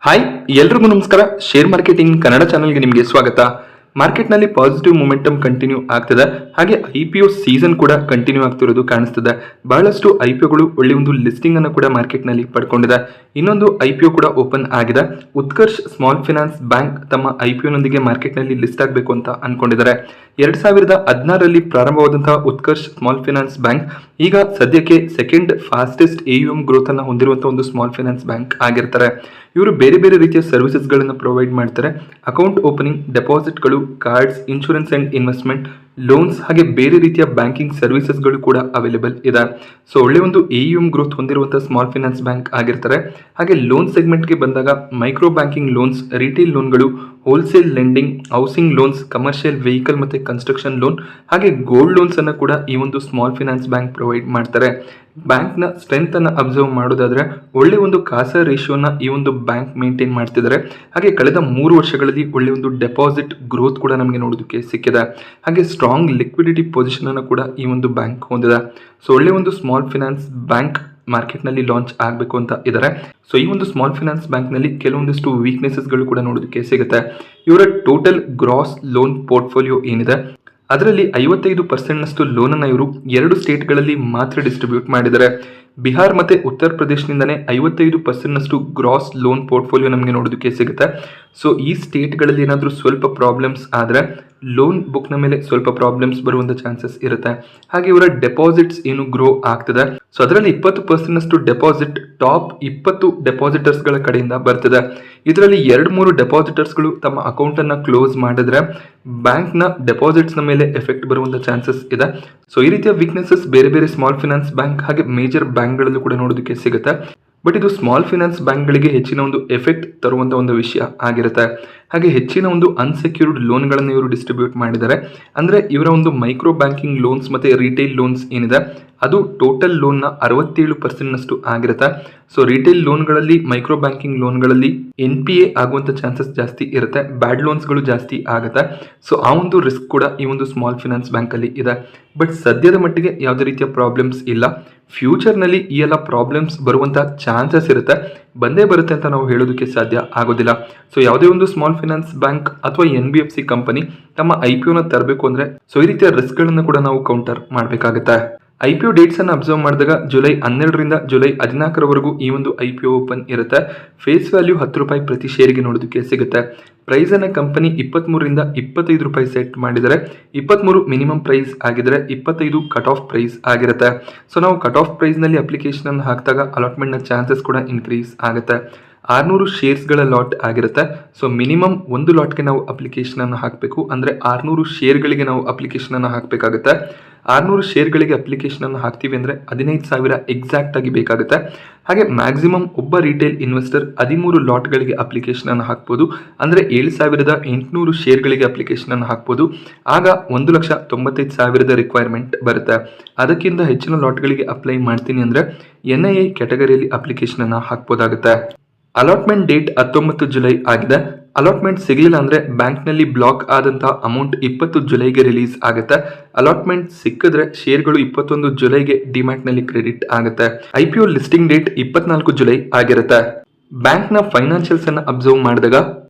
Hi, ಎಲ್ರಿಗೂ ನಮಸ್ಕಾರ. Share marketing Kannada ಚಾನೆಲ್ಗೆ ನಿಮಗೆ ಸ್ವಾಗತ. ಮಾರ್ಕೆಟ್ನಲ್ಲಿ ಪಾಸಿಟಿವ್ ಮೊಮೆಂಟಮ್ ಕಂಟಿನ್ಯೂ ಆಗ್ತದೆ. ಹಾಗೆ IPO ಸೀಸನ್ ಕೂಡ ಕಂಟಿನ್ಯೂ ಆಗ್ತಿರೋದು ಕಾಣಿಸ್ತದೆ. ಬಹಳಷ್ಟು IPOಗಳು ಒಳ್ಳೆ ಒಂದು ಲಿಸ್ಟಿಂಗ್ ಅನ್ನು ಕೂಡ ಮಾರ್ಕೆಟ್ನಲ್ಲಿ ಪಡ್ಕೊಂಡಿದೆ. ಇನ್ನೊಂದು IPO ಕೂಡ ಓಪನ್ ಆಗಿದೆ. ಉತ್ಕರ್ಷ್ ಸ್ಮಾಲ್ ಫೈನಾನ್ಸ್ ಬ್ಯಾಂಕ್ ತಮ್ಮ IPO ನೊಂದಿಗೆ ಮಾರ್ಕೆಟ್ನಲ್ಲಿ ಲಿಸ್ಟ್ ಆಗಬೇಕು ಅಂತ ಅನ್ಕೊಂಡಿದ್ದಾರೆ. 2016ರಲ್ಲಿ ಪ್ರಾರಂಭವಾದಂತಹ ಉತ್ಕರ್ಷ್ ಸ್ಮಾಲ್ ಫೈನಾನ್ಸ್ ಬ್ಯಾಂಕ್ ಈಗ ಸದ್ಯಕ್ಕೆ ಸೆಕೆಂಡ್ ಫಾಸ್ಟೆಸ್ಟ್ AUM ಗ್ರೋತ್ ಅನ್ನು ಹೊಂದಿರುವಂತಹ ಒಂದು ಸ್ಮಾಲ್ ಫೈನಾನ್ಸ್ ಬ್ಯಾಂಕ್ ಆಗಿರ್ತಾರೆ. ಇವರು ಬೇರೆ ಬೇರೆ ರೀತಿಯ ಸರ್ವಿಸಸ್ ಗಳನ್ನು ಪ್ರೊವೈಡ್ ಮಾಡ್ತಾರೆ. ಅಕೌಂಟ್ ಓಪನಿಂಗ್, ಡೆಪಾಸಿಟ್ಗಳು, cards, insurance and investment, loans ಹಾಗೆ ಬೇರೆ ರೀತಿಯ ಬ್ಯಾಂಕಿಂಗ್ ಸರ್ವಿಸಸ್ಗಳು ಕೂಡ ಅವೈಲೇಬಲ್ ಇದೆ. ಸೊ ಒಳ್ಳೆ ಒಂದು AUM ಗ್ರೋತ್ ಹೊಂದಿರುವಂತಹ ಸ್ಮಾಲ್ ಫೈನಾನ್ಸ್ ಬ್ಯಾಂಕ್ ಆಗಿರ್ತಾರೆ. ಹಾಗೆ ಲೋನ್ ಸೆಗ್ಮೆಂಟ್ಗೆ ಬಂದಾಗ ಮೈಕ್ರೋ ಬ್ಯಾಂಕಿಂಗ್ ಲೋನ್ಸ್, ರಿಟೇಲ್ ಲೋನ್ಗಳು, wholesale lending, housing loans, commercial vehicle ಮತ್ತೆ ಕನ್ಸ್ಟ್ರಕ್ಷನ್ ಲೋನ್ ಹಾಗೆ ಗೋಲ್ಡ್ ಲೋನ್ಸ್ ಅನ್ನು ಕೂಡ ಈ ಒಂದು ಸ್ಮಾಲ್ ಫೈನಾನ್ಸ್ ಬ್ಯಾಂಕ್ ಪ್ರೊವೈಡ್ ಮಾಡ್ತಾರೆ. ಬ್ಯಾಂಕ್ ನ ಸ್ಟ್ರೆಂತ್ ಅನ್ನ ಅಬ್ಸರ್ವ್ ಮಾಡೋದಾದ್ರೆ ಒಳ್ಳೆ ಒಂದು ಕಾಸಾ ರೇಷಿಯೋನ ಈ ಒಂದು ಬ್ಯಾಂಕ್ ಮೇಂಟೈನ್ ಮಾಡ್ತಿದ್ದಾರೆ. ಹಾಗೆ ಕಳೆದ 3 ವರ್ಷಗಳಲ್ಲಿ ಒಳ್ಳೆ ಒಂದು ಡೆಪಾಸಿಟ್ ಗ್ರೋತ್ ಕೂಡ ನಮಗೆ ನೋಡೋದಕ್ಕೆ ಸಿಕ್ಕಿದೆ. ಹಾಗೆ ಸ್ಟ್ರಾಂಗ್ ಲಿಕ್ವಿಡಿಟಿ ಪೊಸಿಷನ್ ಅನ್ನು ಕೂಡ ಈ ಒಂದು ಬ್ಯಾಂಕ್ ಹೊಂದಿದೆ. ಸೊ ಒಳ್ಳೆ ಒಂದು ಸ್ಮಾಲ್ ಫೈನಾನ್ಸ್ ಬ್ಯಾಂಕ್ ಮಾರ್ಕೆಟ್ ನಲ್ಲಿ ಲಾಂಚ್ ಆಗಬೇಕು ಅಂತ ಇದ್ದಾರೆ. ಸೊ ಈ ಒಂದು ಸ್ಮಾಲ್ ಫೈನಾನ್ಸ್ ಬ್ಯಾಂಕ್ ನಲ್ಲಿ ಕೆಲವೊಂದಿಷ್ಟು ವೀಕ್ನೆಸಸ್ ಗಳು ಕೂಡ ನೋಡೋದಕ್ಕೆ ಸಿಗುತ್ತೆ. ಇವರ ಟೋಟಲ್ ಗ್ರಾಸ್ ಲೋನ್ ಪೋರ್ಟ್ಫೋಲಿಯೋ ಏನಿದೆ ಅದರಲ್ಲಿ 55% ಲೋನ್ ಅನ್ನ ಇವರು 2 ಸ್ಟೇಟ್ಗಳಲ್ಲಿ ಮಾತ್ರ ಡಿಸ್ಟ್ರಿಬ್ಯೂಟ್ ಮಾಡಿದ್ದಾರೆ. ಬಿಹಾರ್ ಮತ್ತೆ ಉತ್ತರ ಪ್ರದೇಶದಿಂದನೇ 55% ಗ್ರಾಸ್ ಲೋನ್ ಪೋರ್ಟ್ಫೋಲಿಯೋ ನಮಗೆ ನೋಡೋದಕ್ಕೆ ಸಿಗುತ್ತೆ. ಸೊ ಈ ಸ್ಟೇಟ್ಗಳಲ್ಲಿ ಏನಾದರೂ ಸ್ವಲ್ಪ ಪ್ರಾಬ್ಲಮ್ಸ್ ಆದರೆ ಲೋನ್ ಬುಕ್ನ ಮೇಲೆ ಸ್ವಲ್ಪ ಪ್ರಾಬ್ಲಮ್ಸ್ ಬರುವಂಥ ಚಾನ್ಸಸ್ ಇರುತ್ತೆ. ಹಾಗೆ ಇವರ ಡೆಪಾಸಿಟ್ಸ್ ಏನು ಗ್ರೋ ಆಗ್ತದೆ, ಸೊ ಅದರಲ್ಲಿ 20% ಡೆಪಾಸಿಟ್ ಟಾಪ್ 20 ಡೆಪಾಸಿಟರ್ಸ್ಗಳ ಕಡೆಯಿಂದ ಬರ್ತದೆ. ಇದರಲ್ಲಿ 2-3 ಡೆಪಾಸಿಟರ್ಸ್ಗಳು ತಮ್ಮ ಅಕೌಂಟನ್ನು ಕ್ಲೋಸ್ ಮಾಡಿದ್ರೆ ಬ್ಯಾಂಕ್ನ ಡೆಪಾಸಿಟ್ಸ್ನ ಮೇಲೆ ಎಫೆಕ್ಟ್ ಬರುವಂಥ ಚಾನ್ಸಸ್ ಇದೆ. ಸೊ ಈ ರೀತಿಯ ವೀಕ್ನೆಸಸ್ ಬೇರೆ ಬೇರೆ ಸ್ಮಾಲ್ ಫೈನಾನ್ಸ್ ಬ್ಯಾಂಕ್ ಹಾಗೆ ಮೇಜರ್ ಬ್ಯಾಂಕ್ಗಳಲ್ಲೂ ಕೂಡ ನೋಡೋದಕ್ಕೆ ಸಿಗುತ್ತೆ. ಬಟ್ ಇದು ಸ್ಮಾಲ್ ಫೈನಾನ್ಸ್ ಬ್ಯಾಂಕ್ಗಳಿಗೆ ಹೆಚ್ಚಿನ ಒಂದು ಎಫೆಕ್ಟ್ ತರುವಂಥ ಒಂದು ವಿಷಯ ಆಗಿರುತ್ತೆ. ಹಾಗೆ ಹೆಚ್ಚಿನ ಒಂದು ಅನ್ಸೆಕ್ಯೂರ್ಡ್ ಲೋನ್ಗಳನ್ನು ಇವರು ಡಿಸ್ಟ್ರಿಬ್ಯೂಟ್ ಮಾಡಿದ್ದಾರೆ. ಅಂದರೆ ಇವರ ಒಂದು ಮೈಕ್ರೋ ಬ್ಯಾಂಕಿಂಗ್ ಲೋನ್ಸ್ ಮತ್ತು ರಿಟೇಲ್ ಲೋನ್ಸ್ ಏನಿದೆ ಅದು ಟೋಟಲ್ ಲೋನ್ನ 67% ಆಗಿರುತ್ತೆ. ಸೊ ರಿಟೇಲ್ ಲೋನ್ಗಳಲ್ಲಿ, ಮೈಕ್ರೋ ಬ್ಯಾಂಕಿಂಗ್ ಲೋನ್ಗಳಲ್ಲಿ NPA ಆಗುವಂಥ ಚಾನ್ಸಸ್ ಜಾಸ್ತಿ ಇರುತ್ತೆ, ಬ್ಯಾಡ್ ಲೋನ್ಸ್ಗಳು ಜಾಸ್ತಿ ಆಗುತ್ತೆ. ಸೊ ಆ ಒಂದು ರಿಸ್ಕ್ ಕೂಡ ಈ ಒಂದು ಸ್ಮಾಲ್ ಫೈನಾನ್ಸ್ ಬ್ಯಾಂಕಲ್ಲಿ ಇದೆ. ಬಟ್ ಸದ್ಯದ ಮಟ್ಟಿಗೆ ಯಾವುದೇ ರೀತಿಯ ಪ್ರಾಬ್ಲಮ್ಸ್ ಇಲ್ಲ. ಫ್ಯೂಚರ್ನಲ್ಲಿ ಈ ಎಲ್ಲ ಪ್ರಾಬ್ಲಮ್ಸ್ ಬರುವಂಥ ಚಾನ್ಸಸ್ ಇರುತ್ತೆ, ಬಂದೇ ಬರುತ್ತೆ ಅಂತ ನಾವು ಹೇಳೋದಕ್ಕೆ ಸಾಧ್ಯ ಆಗೋದಿಲ್ಲ. ಸೊ ಯಾವುದೇ ಒಂದು ಸ್ಮಾಲ್ ಫೈನಾನ್ಸ್ ಬ್ಯಾಂಕ್ ಅಥವಾ NBFC ಕಂಪನಿ ತಮ್ಮ IPOನ ತರಬೇಕು ಅಂದರೆ ಸೊ ಈ ರೀತಿಯ ರಿಸ್ಕ್ಗಳನ್ನು ಕೂಡ ನಾವು ಕೌಂಟರ್ ಮಾಡಬೇಕಾಗುತ್ತೆ. IPO ಡೇಟ್ಸ್ ಅನ್ನು ಅಬ್ಸರ್ವ್ ಮಾಡಿದಾಗ ಜುಲೈ 12ರಿಂದ ಜುಲೈ 14ರವರೆಗೂ ಈ ಒಂದು IPO ಓಪನ್ ಇರುತ್ತೆ. ಫೇಸ್ ವ್ಯಾಲ್ಯೂ ₹10 ಪ್ರತಿ ಶೇರಿಗೆ ನೋಡೋದಕ್ಕೆ ಸಿಗುತ್ತೆ. ಪ್ರೈಸ್ ಅನ್ನ ಕಂಪನಿ 23ರಿಂದ ₹25 ಸೆಟ್ ಮಾಡಿದರೆ. 23 ಮಿನಿಮಮ್ ಪ್ರೈಸ್ ಆಗಿದ್ರೆ 25 ಕಟ್ ಆಫ್ ಪ್ರೈಸ್ ಆಗಿರುತ್ತೆ. ಸೊ ನಾವು ಕಟ್ ಆಫ್ ಪ್ರೈಸ್ ನಲ್ಲಿ ಅಪ್ಲಿಕೇಶನ್ ಅನ್ನು ಹಾಕಿದಾಗ ಅಲಾಟ್ಮೆಂಟ್ ನ ಚಾನ್ಸಸ್ ಕೂಡ ಇನ್ಕ್ರೀಸ್ ಆಗುತ್ತೆ. 600 ಶೇರ್ಸ್ಗಳ ಲಾಟ್ ಆಗಿರುತ್ತೆ. ಸೊ ಮಿನಿಮಮ್ ಒಂದು ಲಾಟ್ಗೆ ನಾವು ಅಪ್ಲಿಕೇಶನ್ ಅನ್ನು ಹಾಕಬೇಕು. ಅಂದರೆ 600 ಶೇರ್ಗಳಿಗೆ ನಾವು ಅಪ್ಲಿಕೇಶನ್ ಅನ್ನು ಹಾಕಬೇಕಾಗುತ್ತೆ. 600 ಶೇರ್ಗಳಿಗೆ ಅಪ್ಲಿಕೇಶನ್ ಅನ್ನು ಹಾಕ್ತೀವಿ ಅಂದರೆ 15,000 ಎಕ್ಸಾಕ್ಟ್ ಆಗಿ ಬೇಕಾಗುತ್ತೆ. ಹಾಗೆ ಮ್ಯಾಕ್ಸಿಮಮ್ ಒಬ್ಬ ರಿಟೇಲ್ ಇನ್ವೆಸ್ಟರ್ 13 ಲಾಟ್ಗಳಿಗೆ ಅಪ್ಲಿಕೇಶನ್ ಅನ್ನು ಹಾಕ್ಬೋದು. ಅಂದರೆ 7,800 ಶೇರ್ಗಳಿಗೆ ಅಪ್ಲಿಕೇಶನ್ ಅನ್ನು ಹಾಕ್ಬೋದು. ಆಗ 1,95,000 ರಿಕ್ವೈರ್ಮೆಂಟ್ ಬರುತ್ತೆ. ಅದಕ್ಕಿಂತ ಹೆಚ್ಚಿನ ಲಾಟ್ಗಳಿಗೆ ಅಪ್ಲೈ ಮಾಡ್ತೀನಿ ಅಂದರೆ NII ಕ್ಯಾಟಗರಿಯಲ್ಲಿ ಅಪ್ಲಿಕೇಶನ್ ಅನ್ನು ಹಾಕ್ಬೋದಾಗುತ್ತೆ. ಅಲಾಟ್ಮೆಂಟ್ ಡೇಟ್ 19 ಜುಲೈ ಆಗಿದೆ. ಅಲಾಟ್ಮೆಂಟ್ ಸಿಗಲಿಲ್ಲ ಅಂದರೆ ಬ್ಯಾಂಕ್ನಲ್ಲಿ ಬ್ಲಾಕ್ ಆದಂತಹ ಅಮೌಂಟ್ 20 ಜುಲೈಗೆ ರಿಲೀಸ್ ಆಗುತ್ತೆ. ಅಲಾಟ್ಮೆಂಟ್ ಸಿಕ್ಕಿದ್ರೆ ಶೇರ್ಗಳು 21 ಜುಲೈಗೆ ಡಿಮ್ಯಾಟ್ನಲ್ಲಿ ಕ್ರೆಡಿಟ್ ಆಗುತ್ತೆ. IPO ಲಿಸ್ಟಿಂಗ್ ಡೇಟ್ 24 ಜುಲೈ ಆಗಿರುತ್ತೆ. ಬ್ಯಾಂಕ್ನ ಫೈನಾನ್ಷಿಯಲ್ಸ್ ಅನ್ನು ಅಬ್ಸರ್ವ್ ಮಾಡಿದಾಗ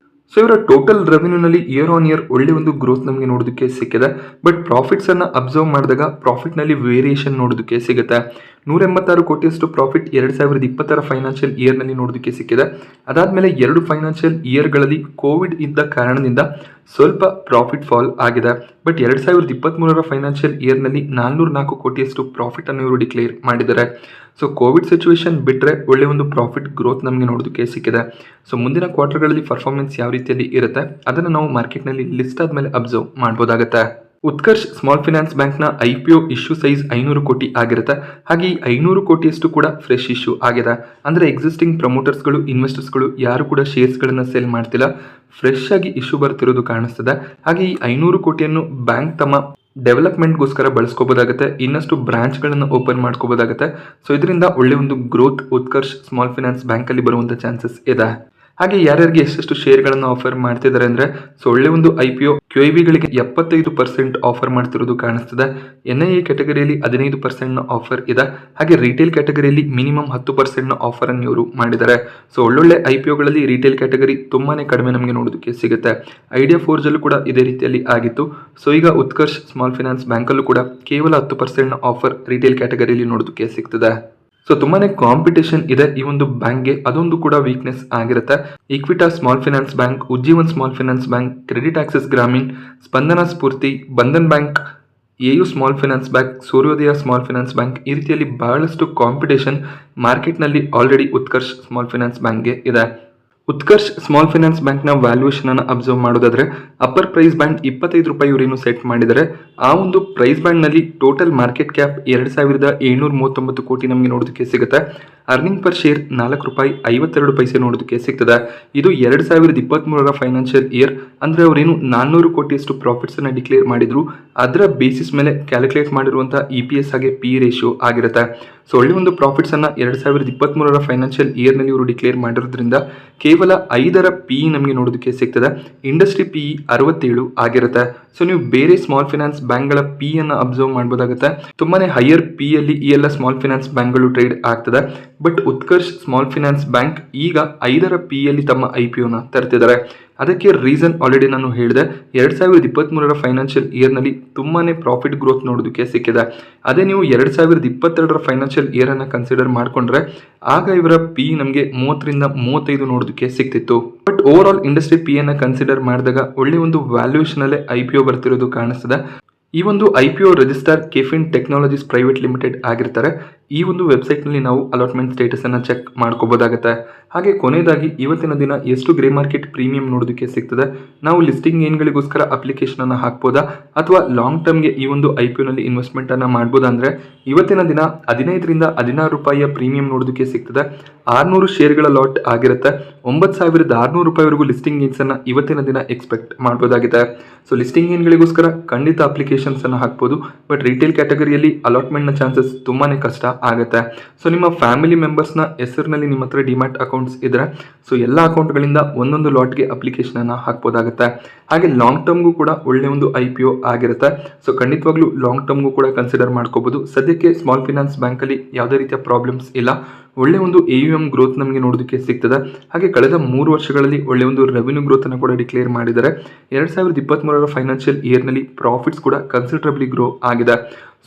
ಸೊ ಇವರ ಟೋಟಲ್ ರೆವೆನ್ಯೂನಲ್ಲಿ ಇಯರ್ ಆನ್ ಇಯರ್ ಒಳ್ಳೆ ಒಂದು ಗ್ರೋತ್ ನಮಗೆ ನೋಡೋದಕ್ಕೆ ಸಿಕ್ಕಿದೆ. ಬಟ್ ಪ್ರಾಫಿಟ್ಸ್ ಅನ್ನು ಅಬ್ಸರ್ವ್ ಮಾಡಿದಾಗ ಪ್ರಾಫಿಟ್ನಲ್ಲಿ ವೇರಿಯೇಷನ್ ನೋಡೋದಕ್ಕೆ ಸಿಗುತ್ತೆ. 186 ಕೋಟಿಯಷ್ಟು ಪ್ರಾಫಿಟ್ 2020ರ ಫೈನಾನ್ಷಿಯಲ್ ಇಯರ್ನಲ್ಲಿ ನೋಡೋದಕ್ಕೆ ಸಿಕ್ಕಿದೆ. ಅದಾದಮೇಲೆ 2 ಫೈನಾನ್ಷಿಯಲ್ ಇಯರ್ಗಳಲ್ಲಿ ಕೋವಿಡ್ ಇದ್ದ ಕಾರಣದಿಂದ ಸ್ವಲ್ಪ ಪ್ರಾಫಿಟ್ ಫಾಲ್ ಆಗಿದೆ. ಬಟ್ 2023ರ ಫೈನಾನ್ಷಿಯಲ್ ಇಯರ್ನಲ್ಲಿ 404 ಕೋಟಿಯಷ್ಟು ಪ್ರಾಫಿಟ್ ಅನ್ನು ಇವರು ಡಿಕ್ಲೇರ್ ಮಾಡಿದ್ದಾರೆ. ಸೊ ಕೋವಿಡ್ ಸಿಚುವೇಶನ್ ಬಿಟ್ಟರೆ ಒಳ್ಳೆ ಒಂದು ಪ್ರಾಫಿಟ್ ಗ್ರೋತ್ ನಮಗೆ ನೋಡೋದಕ್ಕೆ ಸಿಕ್ಕಿದೆ. ಸೊ ಮುಂದಿನ ಕ್ವಾರ್ಟರ್ಗಳಲ್ಲಿ ಪರ್ಫಾರ್ಮೆನ್ಸ್ ಯಾವ ರೀತಿಯಲ್ಲಿ ಇರುತ್ತೆ ಅದನ್ನು ನಾವು ಮಾರ್ಕೆಟ್ನಲ್ಲಿ ಲಿಸ್ಟ್ ಆದಮೇಲೆ ಅಬ್ಸರ್ವ್ ಮಾಡ್ಬೋದಾಗುತ್ತೆ. ಉತ್ಕರ್ಷ್ ಸ್ಮಾಲ್ ಫೈನಾನ್ಸ್ ಬ್ಯಾಂಕ್ನ IPO ಇಶ್ಯೂ ಸೈಜ್ 500 ಕೋಟಿ ಆಗಿರುತ್ತೆ. ಹಾಗೆ ಈ 500 ಕೋಟಿಯಷ್ಟು ಕೂಡ ಫ್ರೆಶ್ ಇಶ್ಯೂ ಆಗಿದೆ. ಅಂದರೆ ಎಕ್ಸಿಸ್ಟಿಂಗ್ ಪ್ರಮೋಟರ್ಸ್ಗಳು, ಇನ್ವೆಸ್ಟರ್ಸ್ಗಳು ಯಾರು ಕೂಡ ಶೇರ್ಸ್ಗಳನ್ನು ಸೆಲ್ ಮಾಡ್ತಿಲ್ಲ, ಫ್ರೆಶ್ ಆಗಿ ಇಶ್ಯೂ ಬರ್ತಿರೋದು ಕಾಣಿಸ್ತದೆ. ಹಾಗೆ ಈ 500 ಕೋಟಿಯನ್ನು ಬ್ಯಾಂಕ್ ತಮ್ಮ ಡೆವಲಪ್ಮೆಂಟ್ಗೋಸ್ಕರ ಬಳಸ್ಕೋಬೋದಾಗುತ್ತೆ. ಇನ್ನಷ್ಟು ಬ್ರಾಂಚ್ಗಳನ್ನು ಓಪನ್ ಮಾಡ್ಕೋಬೋದಾಗುತ್ತೆ. ಸೊ ಇದರಿಂದ ಒಳ್ಳೆ ಒಂದು ಗ್ರೋತ್ ಉತ್ಕರ್ಷ್ ಸ್ಮಾಲ್ ಫೈನಾನ್ಸ್ ಬ್ಯಾಂಕಲ್ಲಿ ಬರುವಂಥ ಚಾನ್ಸಸ್ ಇದೆ. ಹಾಗೆ ಯಾರ್ಯಾರಿಗೆ ಎಷ್ಟೆಷ್ಟು ಶೇರ್ಗಳನ್ನು ಆಫರ್ ಮಾಡ್ತಿದ್ದಾರೆ ಅಂದರೆ ಸೊ ಒಳ್ಳೆ ಒಂದು IPO QIBಗಳಿಗೆ 75% ಆಫರ್ ಮಾಡ್ತಿರೋದು ಕಾಣಿಸ್ತದೆ. NIA ಕ್ಯಾಟಗರಿಯಲ್ಲಿ 15% ಆಫರ್ ಇದೆ. ಹಾಗೆ ರಿಟೇಲ್ ಕ್ಯಾಟಗರಿಯಲ್ಲಿ ಮಿನಿಮಮ್ 10% ಆಫರ್ ಅನ್ನು ಇವರು ಮಾಡಿದ್ದಾರೆ. ಸೊ ಒಳ್ಳೊಳ್ಳೆ IPOಗಳಲ್ಲಿ ರಿಟೇಲ್ ಕ್ಯಾಟಗರಿ ತುಂಬಾನೇ ಕಡಿಮೆ ನಮಗೆ ನೋಡೋದಕ್ಕೆ ಸಿಗುತ್ತೆ. ಐಡಿಯಾ ಫೋರ್ಜಲ್ಲೂ ಕೂಡ ಇದೇ ರೀತಿಯಲ್ಲಿ ಆಗಿತ್ತು. ಸೊ ಈಗ ಉತ್ಕರ್ಷ್ ಸ್ಮಾಲ್ ಫೈನಾನ್ಸ್ ಬ್ಯಾಂಕಲ್ಲೂ ಕೂಡ ಕೇವಲ 10% ಆಫರ್ ರಿಟೇಲ್ ಕ್ಯಾಟಗರಿಯಲ್ಲಿ ನೋಡೋದಕ್ಕೆ ಸಿಗ್ತದೆ. ಸೊ ತುಂಬಾನೇ ಕಾಂಪಿಟೇಷನ್ ಇದೆ ಈ ಒಂದು ಬ್ಯಾಂಕ್ಗೆ, ಅದೊಂದು ಕೂಡ ವೀಕ್ನೆಸ್ ಆಗಿರುತ್ತೆ. Equitas small finance bank, Ujjivan small finance bank, credit access Grameen, Spandana Sphoorty, Bandhan bank, AU small finance bank, Suryoday small finance bank, ಈ ರೀತಿಯಲ್ಲಿ ಬಹಳಷ್ಟು ಕಾಂಪಿಟೇಷನ್ ಮಾರ್ಕೆಟ್ನಲ್ಲಿ ಆಲ್ರೆಡಿ ಉತ್ಕರ್ಷ್ ಸ್ಮಾಲ್ ಫೈನಾನ್ಸ್ ಬ್ಯಾಂಕ್ಗೆ ಇದೆ. ಉತ್ಕರ್ಷ್ ಸ್ಮಾಲ್ ಫೈನಾನ್ಸ್ ಬ್ಯಾಂಕ್ನ ವ್ಯಾಲ್ಯೂಯೇಷನ್ ಅನ್ನು ಅಬ್ಸರ್ವ್ ಮಾಡೋದಾದ್ರೆ ಅಪ್ಪರ್ ಪ್ರೈಸ್ ಬ್ಯಾಂಡ್ 25 ರೂಪಾಯಿ ಇವರೇನು ಸೆಟ್ ಮಾಡಿದ್ದಾರೆ. ಆ ಒಂದು ಪ್ರೈಸ್ ಬ್ಯಾಂಡ್ ನಲ್ಲಿ ಟೋಟಲ್ ಮಾರ್ಕೆಟ್ ಕ್ಯಾಪ್ 2739 ಕೋಟಿ ನಮಗೆ ನೋಡೋದಕ್ಕೆ ಸಿಗುತ್ತೆ. ಅರ್ನಿಂಗ್ ಪರ್ ಶೇರ್ 4 ರೂಪಾಯಿ 52 ಪೈಸೆ ನೋಡೋದಕ್ಕೆ ಸಿಗ್ತದೆ. ಇದು 2023 ಫೈನಾನ್ಷಿಯಲ್ ಇಯರ್ ಅಂದ್ರೆ ಅವರೇನು 400 ಕೋಟಿಯಷ್ಟು ಪ್ರಾಫಿಟ್ಸ್ ಅನ್ನ ಡಿಕ್ಲೇರ್ ಮಾಡಿದ್ರು, ಅದರ ಬೇಸಿಸ್ ಮೇಲೆ ಕ್ಯಾಲ್ಕುಲೇಟ್ ಮಾಡಿರುವಂತಹ EPS ಹಾಗೆ PE ರೇಷಿಯೋ ಆಗಿರುತ್ತೆ. ಸೊ ಒಳ್ಳೆ ಒಂದು ಪ್ರಾಫಿಟ್ಸ್ ಅನ್ನ 2023 ಫೈನಾನ್ಷಿಯಲ್ ಇಯರ್ ನಲ್ಲಿ ಇವರು ಡಿಕ್ಲೇರ್ ಮಾಡಿರೋದ್ರಿಂದ ಕೇವಲ 5ರ PE ನಮಗೆ ನೋಡೋದಕ್ಕೆ ಸಿಗ್ತದೆ. ಇಂಡಸ್ಟ್ರಿ PE 67 ಆಗಿರುತ್ತೆ. ಸೊ ನೀವು ಬೇರೆ ಸ್ಮಾಲ್ ಫೈನಾನ್ಸ್ ಬ್ಯಾಂಕ್ಗಳ PE ಅನ್ನ ಅಬ್ಸರ್ವ್ ಮಾಡಬಹುದಾಗುತ್ತೆ. ತುಂಬಾನೇ ಹೈಯರ್ PE ಅಲ್ಲಿ ಈ ಎಲ್ಲ ಸ್ಮಾಲ್ ಫೈನಾನ್ಸ್ ಬ್ಯಾಂಕ್ಗಳು ಟ್ರೇಡ್ ಆಗ್ತದೆ. But Utkarsh small finance bank ಈಗ 5ರ PE ಅಲ್ಲಿ ತಮ್ಮ IPO ನ ತರ್ತಿದ್ದಾರೆ. ಅದಕ್ಕೆ ರೀಸನ್ ಆಲ್ರೆಡಿ ನಾನು ಹೇಳಿದೆ. 2023 ಫೈನಾನ್ಷಿಯಲ್ ಇಯರ್ ನಲ್ಲಿ ತುಂಬಾನೇ ಪ್ರಾಫಿಟ್ ಗ್ರೋತ್ ನೋಡೋದಕ್ಕೆ ಸಿಕ್ಕಿದೆ. ಅದೇ ನೀವು 2022 ಫೈನಾನ್ಷಿಯಲ್ ಇಯರ್ ಅನ್ನ ಕನ್ಸಿಡರ್ ಮಾಡ್ಕೊಂಡ್ರೆ ಆಗ ಇವರ PE ನಮಗೆ 30 ರಿಂದ 35 ನೋಡೋದಕ್ಕೆ ಸಿಕ್ತಿತ್ತು. But over all industry PE ಅನ್ನ ಕನ್ಸಿಡರ್ ಮಾಡಿದಾಗ ಒಳ್ಳೆ ಒಂದು ವ್ಯಾಲ್ಯೂಯೇಷನ್ ಅಲ್ಲೇ IPO ಬರ್ತಿರೋದು ಕಾಣಿಸ್ತದೆ. ಈ ಒಂದು IPO register caffeine technologies private limited ಆಗಿರ್ತಾರೆ. ಈ ಒಂದು ವೆಬ್ಸೈಟ್ ನಲ್ಲಿ ನಾವು ಅಲಾಟ್ಮೆಂಟ್ ಸ್ಟೇಟಸ್ ಅನ್ನ ಚೆಕ್ ಮಾಡ್ಕೋಬಹುದಾಗುತ್ತೆ. ಹಾಗೆ ಕೊನೆಯದಾಗಿ ಇವತ್ತಿನ ದಿನ ಎಷ್ಟು ಗ್ರೇ ಮಾರ್ಕೆಟ್ ಪ್ರೀಮಿಯಂ ನೋಡೋದಕ್ಕೆ ಸಿಗ್ತದೆ, ನಾವು ಲಿಸ್ಟಿಂಗ್ ಏನ್ಗಳಿಗೋಸ್ಕರ ಅಪ್ಲಿಕೇಶನ್ ಅನ್ನ ಹಾಕ್ಬೋದಾ ಅಥವಾ ಲಾಂಗ್ ಟರ್ಮ್ಗೆ ಈ ಒಂದು IPO ನಲ್ಲಿ ಇನ್ವೆಸ್ಟ್ಮೆಂಟ್ ಅನ್ನ ಮಾಡ್ಬೋದಾ ಅಂದ್ರೆ ಇವತ್ತಿನ ದಿನ 15 ರಿಂದ 16 ರೂಪಾಯಿಯ ಪ್ರೀಮಿಯಂ ನೋಡೋದಕ್ಕೆ ಸಿಗ್ತದೆ. 600 ಶೇರ್ಗಳ ಲಾಟ್ ಆಗಿರುತ್ತೆ. 9600 ರೂಪಾಯಿವರೆಗೂ ಲಿಸ್ಟಿಂಗ್ ಗೇನ್ಸ್ ಅನ್ನ ಇವತ್ತಿನ ದಿನ ಎಕ್ಸ್ಪೆಕ್ಟ್ ಮಾಡಬಹುದಾಗಿದೆ. ಸೊ ಲಿಸ್ಟಿಂಗ್ ಏನ್ಗಳಿಗೋಸ್ಕರ ಖಂಡಿತ ಅಪ್ಲಿಕೇಶನ್ಸ್ ಅನ್ನ ಹಾಕ್ಬೋದು. ಬಟ್ ರಿಟೇಲ್ ಕ್ಯಾಟಗರಿಯಲ್ಲಿ ಅಲಾಟ್ಮೆಂಟ್ ನ ಚಾನ್ಸಸ್ ತುಂಬಾನೇ ಕಷ್ಟ ಆಗುತ್ತೆ. ಸೊ ನಿಮ್ಮ ಫ್ಯಾಮಿಲಿ ಮೆಂಬರ್ಸ್ ನ ಹೆಸರಿನಲ್ಲಿ ನಿಮ್ಮ ಹತ್ರ ಡಿಮ್ಯಾಟ್ ಅಕೌಂಟ್ಸ್ ಇದ್ರೆ ಸೊ ಎಲ್ಲ ಅಕೌಂಟ್ಗಳಿಂದ ಒಂದೊಂದು ಲಾಟ್ಗೆ ಅಪ್ಲಿಕೇಶನ್ ಅನ್ನ ಹಾಕ್ಬೋದಾಗುತ್ತೆ. ಹಾಗೆ ಲಾಂಗ್ ಟರ್ಮ್ಗೂ ಕೂಡ ಒಳ್ಳೆ ಒಂದು IPO ಆಗಿರುತ್ತೆ. ಸೊ ಖಂಡಿತವಾಗ್ಲೂ ಲಾಂಗ್ ಟರ್ಮ್ಗೂ ಕೂಡ ಕನ್ಸಿಡರ್ ಮಾಡ್ಕೋಬಹುದು. ಸದ್ಯಕ್ಕೆ ಸ್ಮಾಲ್ ಫೈನಾನ್ಸ್ ಬ್ಯಾಂಕ್ ಅಲ್ಲಿ ಯಾವುದೇ ರೀತಿಯ ಪ್ರಾಬ್ಲಮ್ಸ್ ಇಲ್ಲ. ಒಳ್ಳೆ ಒಂದು AUM ಗ್ರೋತ್ ನಮಗೆ ನೋಡೋದಕ್ಕೆ ಸಿಗ್ತದೆ. ಹಾಗೆ ಕಳೆದ 3 ವರ್ಷಗಳಲ್ಲಿ ಒಳ್ಳೆ ಒಂದು ರೆವೆನ್ಯೂ ಗ್ರೋತ್ ಅನ್ನು ಕೂಡ ಡಿಕ್ಲೇರ್ ಮಾಡಿದ್ದಾರೆ. 2023 ಫೈನಾನ್ಷಿಯಲ್ ಇಯರ್ ನಲ್ಲಿ ಪ್ರಾಫಿಟ್ಸ್ ಕೂಡ ಕನ್ಸಿಡರಬ್ಲಿ ಗ್ರೋ ಆಗಿದೆ.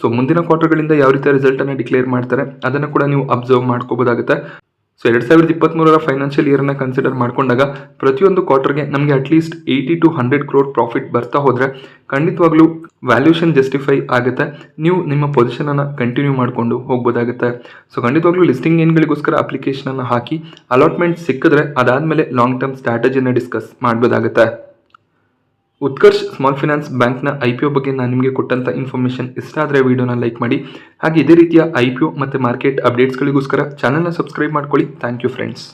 ಸೊ ಮುಂದಿನ ಕ್ವಾರ್ಟರ್ಗಳಿಂದ ಯಾವ ರೀತಿಯ ರಿಸಲ್ಟ್ ಅನ್ನ ಡಿಕ್ಲೇರ್ ಮಾಡ್ತಾರೆ ಅದನ್ನು ಕೂಡ ನೀವು ಅಬ್ಸರ್ವ್ ಮಾಡ್ಕೋಬಹುದಾಗುತ್ತೆ. ಸೊ 2023 ಫೈನಾನ್ಷಿಯಲ್ ಇಯರ್ ಅನ್ನ ಕನ್ಸಿಡರ್ ಮಾಡ್ಕೊಂಡಾಗ ಪ್ರತಿಯೊಂದು ಕ್ವಾರ್ಟರ್ಗೆ ನಮಗೆ ಅಟ್ಲೀಸ್ಟ್ 80 to 100 crore ಪ್ರಾಫಿಟ್ ಬರ್ತಾ ಹೋದ್ರೆ ಖಂಡಿತವಾಗ್ಲೂ ವ್ಯಾಲ್ಯೂಷನ್ ಜಸ್ಟಿಫೈ ಆಗುತ್ತೆ. ನೀವು ನಿಮ್ಮ ಪೊಸಿಷನ್ ಅನ್ನ ಕಂಟಿನ್ಯೂ ಮಾಡ್ಕೊಂಡು ಹೋಗ್ಬೋದಾಗುತ್ತೆ. ಸೊ ಖಂಡಿತವಾಗ್ಲೂ ಲಿಸ್ಟಿಂಗ್ ಏನ್ಗಳಿಗೋಸ್ಕರ ಅಪ್ಲಿಕೇಶನ್ ಅನ್ನ ಹಾಕಿ ಅಲಾಟ್ಮೆಂಟ್ ಸಿಕ್ಕಿದ್ರೆ ಅದಾದ್ಮೇಲೆ ಲಾಂಗ್ ಟರ್ಮ್ ಸ್ಟ್ರಾಟಜಿನ ಡಿಸ್ಕಸ್ ಮಾಡಬಹುದಾಗುತ್ತೆ. ಉತ್ಕರ್ಷ್ ಸ್ಮಾಲ್ ಫೈನಾನ್ಸ್ ಬ್ಯಾಂಕ್ನ IPO ಬಗ್ಗೆ ನಾನು ನಿಮಗೆ ಕೊಟ್ಟಂತ ಇನ್ಫಾರ್ಮೇಷನ್ ಇಷ್ಟ ಆದರೆ ವಿಡಿಯೋನ ಲೈಕ್ ಮಾಡಿ. ಹಾಗೆ ಇದೇ ರೀತಿಯ IPO ಮತ್ತು ಮಾರ್ಕೆಟ್ ಅಪ್ಡೇಟ್ಸ್ಗಳಿಗೋಸ್ಕರ ಚಾನಲ್ನ ಸಬ್ಸ್ಕ್ರೈಬ್ ಮಾಡ್ಕೊಳ್ಳಿ. Thank you friends.